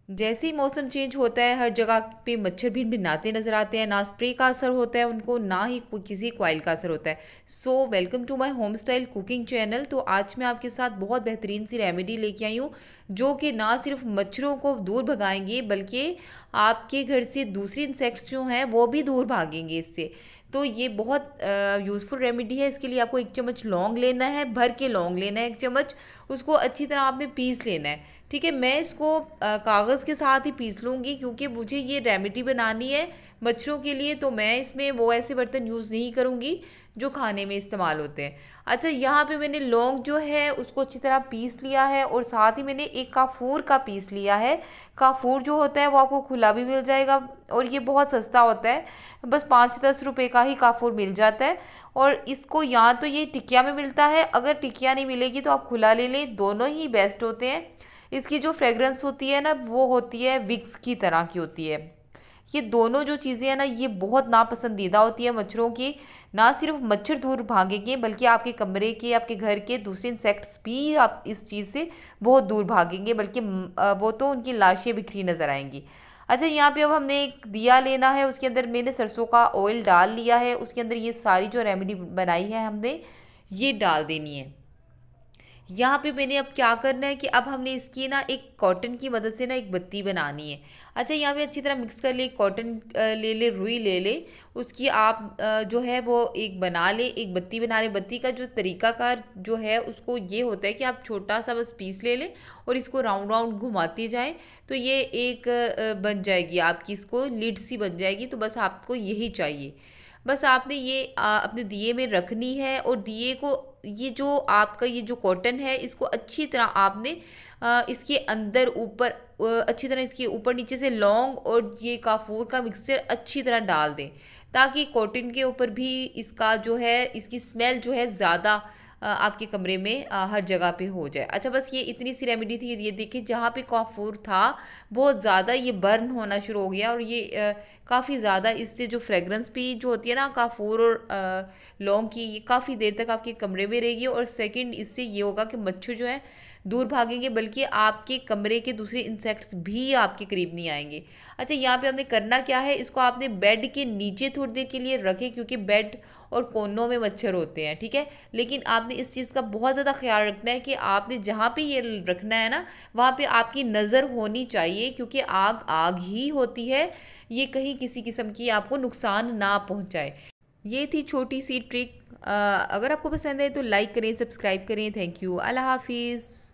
जैसे ही मौसम चेंज होता है हर जगह पे मच्छर भिनभिनाते नज़र आते हैं। ना स्प्रे का असर होता है उनको, ना ही किसी कॉइल का असर होता है। So welcome to my home style cooking channel. तो आज मैं आपके साथ बहुत बेहतरीन सी रेमेडी लेके आई हूँ जो कि ना सिर्फ मच्छरों को दूर भगाएंगे बल्कि आपके घर से दूसरे इंसेक्ट्स जो हैं वो भी दूर भागेंगे इससे। तो ये बहुत यूज़फुल रेमेडी है। इसके लिए आपको 1 चम्मच लौंग लेना है, भर के लौंग लेना है 1 चम्मच। उसको अच्छी तरह आपने पीस लेना है। ठीक है, मैं इसको कागज़ के साथ ही पीस लूँगी क्योंकि मुझे ये रेमेडी बनानी है मच्छरों के लिए। तो मैं इसमें वो ऐसे बर्तन यूज़ नहीं करूँगी जो खाने में इस्तेमाल होते हैं। अच्छा, यहाँ पे मैंने लौंग जो है उसको अच्छी तरह पीस लिया है और साथ ही मैंने एक काफ़ूर का पीस लिया है। काफ़ूर जो होता है वो आपको खुला भी मिल जाएगा और ये बहुत सस्ता होता है, बस 5-10 रुपए का ही काफ़ूर मिल जाता है। और इसको या तो ये टिकिया में मिलता है, अगर टिकिया नहीं मिलेगी तो आप खुला ले लें, दोनों ही बेस्ट होते हैं। इसकी जो फ्रेगरेंस होती है ना वो होती है विक्स की तरह की होती है। ये दोनों जो चीज़ें हैं ना ये बहुत नापसंदीदा होती है मच्छरों की। ना सिर्फ मच्छर दूर भागेंगे बल्कि आपके कमरे के, आपके घर के दूसरे इंसेक्ट्स भी आप इस चीज़ से बहुत दूर भागेंगे, बल्कि वो तो उनकी लाशें बिखरी नज़र आएंगी। अच्छा, यहाँ पे अब हमने एक दिया लेना है, उसके अंदर मैंने सरसों का ऑयल डाल लिया है। उसके अंदर ये सारी जो रेमेडी बनाई है हमने ये डाल देनी है। यहाँ पे मैंने अब क्या करना है कि अब हमने इसकी ना एक कॉटन की मदद से ना एक बत्ती बनानी है। अच्छा, यहाँ पे अच्छी तरह मिक्स कर ले, कॉटन ले ले, रुई ले ले, उसकी आप जो है वो एक बना ले, एक बत्ती बना ले। बत्ती का जो तरीकाकार जो है उसको ये होता है कि आप छोटा सा बस पीस ले लें और इसको राउंड राउंड घुमाते जाएं तो ये एक बन जाएगी आपकी, इसको लिड सी बन जाएगी। तो बस आपको यही चाहिए। बस आपने ये अपने दिए में रखनी है और दिए को, ये जो आपका ये जो कॉटन है इसको अच्छी तरह आपने इसके अंदर ऊपर अच्छी तरह इसके ऊपर नीचे से लौंग और ये काफूर का मिक्सचर अच्छी तरह डाल दें ताकि कॉटन के ऊपर भी इसका जो है इसकी स्मेल जो है ज़्यादा आपके कमरे में हर जगह पे हो जाए। अच्छा, बस ये इतनी सी रेमेडी थी। ये देखिए जहाँ पे काफूर था बहुत ज़्यादा ये बर्न होना शुरू हो गया और ये काफ़ी ज़्यादा इससे जो फ्रेगरेंस भी जो होती है ना काफूर और लौंग की, ये काफ़ी देर तक आपके कमरे में रहेगी। और सेकंड इससे ये होगा कि मच्छर जो है दूर भागेंगे बल्कि आपके कमरे के दूसरे इंसेक्ट्स भी आपके करीब नहीं आएंगे। अच्छा, यहाँ पे हमने करना क्या है, इसको आपने बेड के नीचे थोड़ी देर के लिए रखें क्योंकि बेड और कोनों में मच्छर होते हैं। ठीक है, लेकिन आपने इस चीज़ का बहुत ज़्यादा ख्याल रखना है कि आपने जहाँ पे ये रखना है ना वहाँ पे आपकी नज़र होनी चाहिए क्योंकि आग आग ही होती है, ये कहीं किसी किस्म की आपको नुकसान ना पहुँचाए। ये थी छोटी सी ट्रिक। अगर आपको पसंद है तो लाइक करें, सब्सक्राइब करें। थैंक यू, अल्लाह हाफिज़।